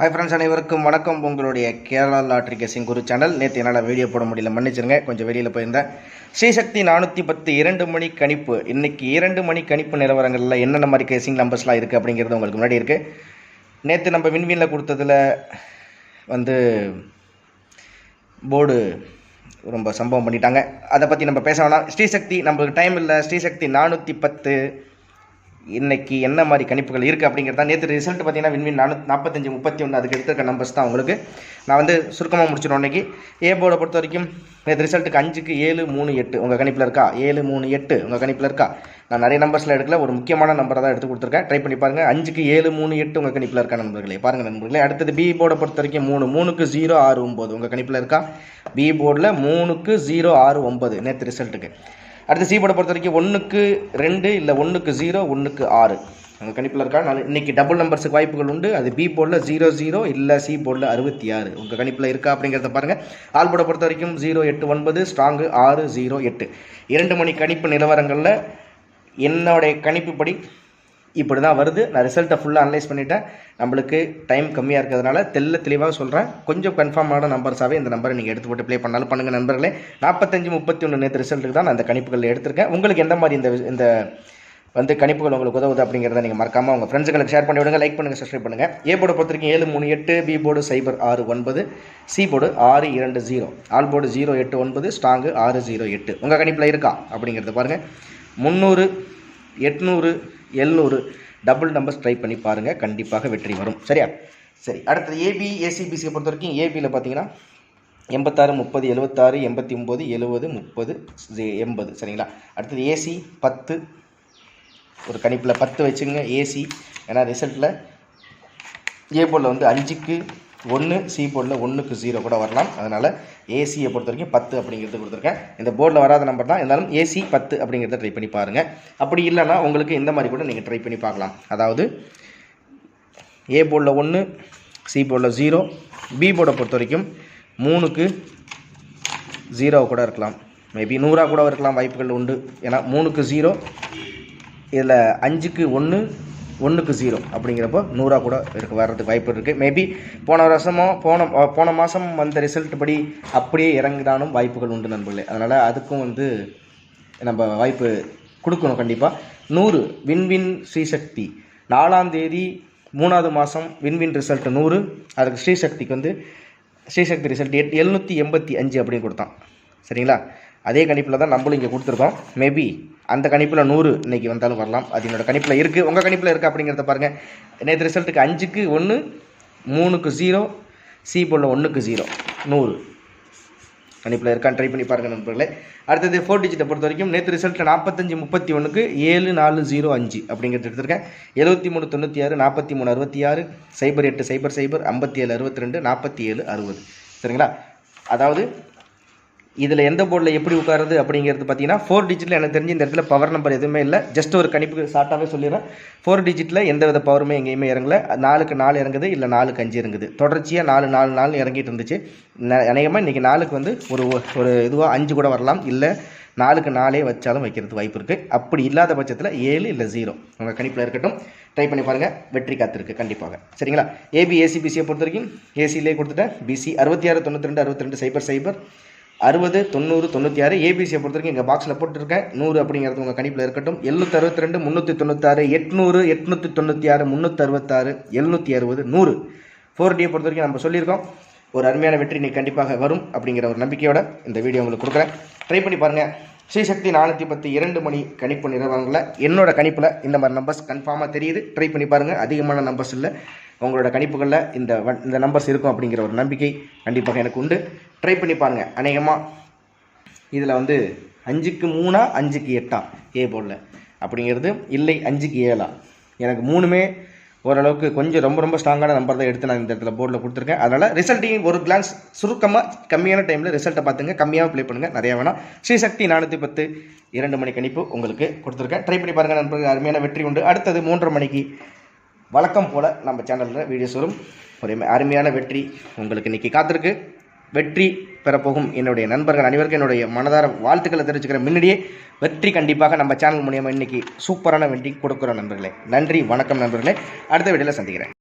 Hi friends, அனைவருக்கும் வணக்கம். உங்களுடைய கேரளா லாட்ரி கெஸிங் குரு சேனல். நேற்று என்னால் வீடியோ போட முடியல, மன்னிச்சிருங்க, கொஞ்சம் வெளியில் போயிருந்தேன். ஸ்ரீசக்தி 410 2 மணி கணிப்பு. இன்றைக்கி 2 மணி கணிப்பு நிலவரங்களில் என்னென்ன மாதிரி கெஸிங் நம்பர்ஸ்லாம் இருக்குது அப்படிங்கிறது உங்களுக்கு முன்னாடி இருக்குது. நேற்று நம்ம விண்வீனில் கொடுத்ததில் போர்டு ரொம்ப சம்பவம் பண்ணிட்டாங்க. அதை பற்றி நம்ம பேச வேணாம். ஸ்ரீசக்தி நம்மளுக்கு டைம் இல்லை. ஸ்ரீசக்தி 410 இன்றைக்கி என்ன மாதிரி கணிப்புகள் இருக்குது அப்படிங்கிறதா. நேற்று ரிசல்ட் பார்த்தீங்கன்னா விண்வீன் 445 31 அதுக்கு எடுத்துருக்க நம்பர்ஸ் தான் உங்களுக்கு நான் சுருக்கமாக முடிச்சிடும். இன்றைக்கி ஏ போர்டை பொறுத்த வரைக்கும் நேற்று ரிசல்ட்டுக்கு 5க்கு 7 3 8 உங்கள் கணிப்பில் இருக்கா? 7 3 8 உங்கள் கணிப்பில் இருக்கா? நான் நிறைய நம்பர்ஸில் எடுக்கல, ஒரு முக்கியமான நம்பரை தான் எடுத்து கொடுத்துருக்கேன். ட்ரை பண்ணி பாருங்கள். 5க்கு 7 3 8 உங்கள் கணிப்பில் இருக்கா நண்பர்களே? பாருங்கள் நண்பர்களே. அடுத்தது பி போர்டை பொறுத்த வரைக்கும் 3க்கு 0 6 9 உங்கள் கணிப்பில் இருக்கா? பி போர்டில் 3க்கு 0 6 9 நேற்று ரிசல்ட்டுக்கு. அடுத்து சி போர்டை பொறுத்த வரைக்கும் 1க்கு 2 இல்லை 1க்கு 0 1க்கு 6 உங்கள் கணிப்பில் இருக்கா? இன்றைக்கி டபுள் நம்பர்ஸுக்கு வாய்ப்புகள் உண்டு. அது பி போர்டில் 00 இல்லை சி போர்டில் 66 உங்கள் கணிப்பில் இருக்கா அப்படிங்கிறத பாருங்கள். ஆல் போர்டை பொறுத்த வரைக்கும் 0 8 9 ஸ்ட்ராங்கு 6 0 8. 2 மணி கணிப்பு நிலவரங்களில் என்னுடைய கணிப்புப்படி இப்படி தான் வருது. நான் ரிசல்ட்டை ஃபுல்லாக அனலைஸ் பண்ணிவிட்டேன். நம்மளுக்கு டைம் கம்மியாக இருக்கிறதுனால தெளிவாக சொல்கிறேன். கொஞ்சம் கன்ஃபார்மான நம்பர்ஸாகவே இந்த நம்பரை நீங்கள் எடுத்து போட்டு ப்ளே பண்ணாலும் பண்ணுங்கள் நண்பர்களே. 45 31 நேற்று ரிசல்ட்டுக்கு தான் நான் அந்த கணிப்புகள் எடுத்திருக்கேன். உங்களுக்கு எந்த மாதிரி இந்த கணிப்புகள் உங்களுக்கு உதவுது அப்படிங்கிறத நீங்கள் மறக்காமல் உங்கள் ஃப்ரெண்ட்ஸுங்களுக்கு ஷேர் பண்ணி விடுங்க. லைக் பண்ணுங்கள், சப்ஸ்கிரைப் பண்ணுங்கள். ஏ போர்டு பொறுத்த வரைக்கும் 7 3 8, B board 0 6 9, C board 6 2 0, all board 0 8 9 strong 6 0 8 உங்கள் கணிப்பில் இருக்கா அப்படிங்கிறத பாருங்கள். 300 800 700 டபுள் நம்பர்ஸ் ட்ரை பண்ணி பாருங்கள், கண்டிப்பாக வெற்றி வரும். சரியா? சரி. அடுத்தது ஏபி ஏசிபிசியை பொறுத்த வரைக்கும் ஏபியில் பார்த்தீங்கன்னா 86 30 76 89 70 30 80 சரிங்களா? அடுத்தது ஏசி 10 ஒரு கணிப்பில் 10 வச்சுங்க ஏசி. ஏன்னா ரிசல்ட்டில் ஏ போர்டில் 5க்கு 1 சி போர்டில் 1க்கு 0 கூட வரலாம். அதனால் ஏசியை பொறுத்த வரைக்கும் 10 அப்படிங்கிறது கொடுத்துருக்கேன். இந்த போர்டில் வராத நம்பர் தான், இருந்தாலும் ஏசி 10 அப்படிங்கிறத ட்ரை பண்ணி பாருங்கள். அப்படி இல்லைன்னா உங்களுக்கு இந்த மாதிரி கூட நீங்கள் ட்ரை பண்ணி பார்க்கலாம். அதாவது ஏ போர்டில் 1 சி போர்டில் 0, பி போர்டை பொறுத்த வரைக்கும் 3க்கு 0 கூட இருக்கலாம், மேபி 100 கூட இருக்கலாம், வாய்ப்புகள் உண்டு. ஏன்னா 3க்கு 0, இதில் 5க்கு 1 1க்கு 0 அப்படிங்கிறப்போ 100 கூட வர்றதுக்கு வாய்ப்பு இருக்குது. மேபி போன மாதம் வந்த ரிசல்ட் படி அப்படியே இறங்குதானும் வாய்ப்புகள் உண்டு நண்பர்களே. அதனால் அதுக்கும் நம்ம வாய்ப்பு கொடுக்கணும் கண்டிப்பாக. 100 விண்வின் ஸ்ரீசக்தி 4ஆம் தேதி 3வது மாதம் விண்வின் ரிசல்ட் 100. அதுக்கு ஸ்ரீசக்திக்கு ஸ்ரீசக்தி ரிசல்ட் 785 அப்படின்னு கொடுத்தான். சரிங்களா? அதே கணிப்பில் தான் நம்மளும் இங்கே கொடுத்துருக்கோம். மேபி அந்த கணிப்பில் 100 இன்றைக்கி வந்தாலும் வரலாம். அது என்னோடய கணிப்பில் இருக்குது. உங்கள் கணிப்பில் இருக்குது அப்படிங்கிறத பாருங்கள். நேற்று ரிசல்ட்டுக்கு 5க்கு 1 3க்கு 0, சி போர்டில் 1க்கு 0 100 கணிப்பில் இருக்கான்னு ட்ரை பண்ணி பாருங்கள் நண்பர்களே. அடுத்தது 4 டிஜிட்டை பொறுத்த வரைக்கும் நேற்று ரிசல்ட்டில் 45 31க்கு 7 4 0 5 அப்படிங்கிறது எடுத்திருக்கேன். 73 96 43 66 08 0 0 57 62 47 60 சரிங்களா? அதாவது இதில் எந்த போர்டில் எப்படி உட்காருது அப்படிங்கிறது பார்த்தீங்கன்னா 4 டிஜிட்டில் எனக்கு தெரிஞ்சு இந்த இடத்துல பவர் நம்பர் எதுவுமே இல்லை. ஜஸ்ட் ஒரு கணிப்பு ஷார்ட்டாகவே சொல்லிடுறேன். 4 டிஜிட்டில் எந்த வித பவருமே எங்கேயுமே இறங்கலை. 4க்கு 4 இறங்குது, இல்லை 4க்கு 5 இறங்குது. தொடர்ச்சியாக 4 4 4 இறங்கிட்டு இருந்துச்சு. அநேகமாக இன்றைக்கி 4க்கு ஒரு இதுவாக 5 கூட வரலாம், இல்லை 4க்கு 4 வச்சாலும் வைக்கிறது வாய்ப்பு இருக்குது. அப்படி இல்லாத பட்சத்தில் 7 இல்லை 0 உங்கள் கணிப்பில் இருக்கட்டும். ட்ரை பண்ணி பாருங்கள், வெற்றி காத்திருக்கு கண்டிப்பாக. சரிங்களா? ஏபி ஏசிபிசியை பொறுத்த வரைக்கும் ஏசியிலே கொடுத்துட்டேன். பிசி 66 92 62 0 0 60 90 96. ஏபிசியை பொறுத்த வரைக்கும் எங்கள் பாக்ஸில் போட்டுருக்கேன். 100 அப்படிங்கிறது உங்கள் கணிப்பில் இருக்கட்டும். 762 396 800 896 366 760 100. 4டியை பொறுத்த வரைக்கும் நம்ம சொல்லியிருக்கோம். ஒரு அருமையான வெற்றி நீ கண்டிப்பாக வரும் அப்படிங்கிற ஒரு நம்பிக்கையோட இந்த வீடியோ உங்களுக்கு கொடுக்குறேன். ட்ரை பண்ணி பாருங்கள். ஸ்ரீசக்தி 410 2 மணி கணிப்பு நிறுவனங்களில் என்னோட கணிப்பில் இந்த மாதிரி நம்பர்ஸ் கன்ஃபார்மாக தெரியுது. ட்ரை பண்ணி பாருங்கள். அதிகமான நம்பர்ஸ் இல்லை, உங்களோட கணிப்புகளில் இந்த நம்பர்ஸ் இருக்கும் அப்படிங்கிற ஒரு நம்பிக்கை கண்டிப்பாக எனக்கு உண்டு. ட்ரை பண்ணி பாருங்கள். அநேகமாக இதில் 5க்கு 3 5க்கு 8 ஏ போர்டில் அப்படிங்கிறது இல்லை, 5க்கு 7 எனக்கு 3மே ஓரளவுக்கு கொஞ்சம் ரொம்ப ஸ்ட்ராங்கான நம்பர் தான் எடுத்து நான் இந்த இடத்துல போர்டில் கொடுத்துருக்கேன். அதனால் ரிசல்ட்டையும் ஒரு கிளான்ஸ் சுருக்கமாக கம்மியான டைமில் ரிசல்ட்டை பார்த்துங்க, கம்மியாக ப்ளே பண்ணுங்கள், நிறையா வேணாம். ஸ்ரீசக்தி 410 2 மணி கணிப்பு உங்களுக்கு கொடுத்துருக்கேன். ட்ரை பண்ணி பாருங்கள் நண்பர்கள், அருமையான வெற்றி உண்டு. அடுத்தது 3:30 மணிக்கு வழக்கம் போல் நம்ம சேனலில் வீடியோஸ் வரும். ஒரு அருமையான வெற்றி உங்களுக்கு இன்றைக்கி காத்திருக்கு. வெற்றி பெறப்போகும் என்னுடைய நண்பர்கள் அனைவருக்கும் என்னுடைய மனதார வாழ்த்துக்களை தெரிவிச்சுக்கிறேன். முன்னாடியே வெற்றி கண்டிப்பாக நம்ம சேனல் மூலியமாக இன்றைக்கி சூப்பரான வெற்றி கொடுக்குறோம் நண்பர்களே. நன்றி, வணக்கம் நண்பர்களே. அடுத்த வீடியோவில் சந்திக்கிறேன்.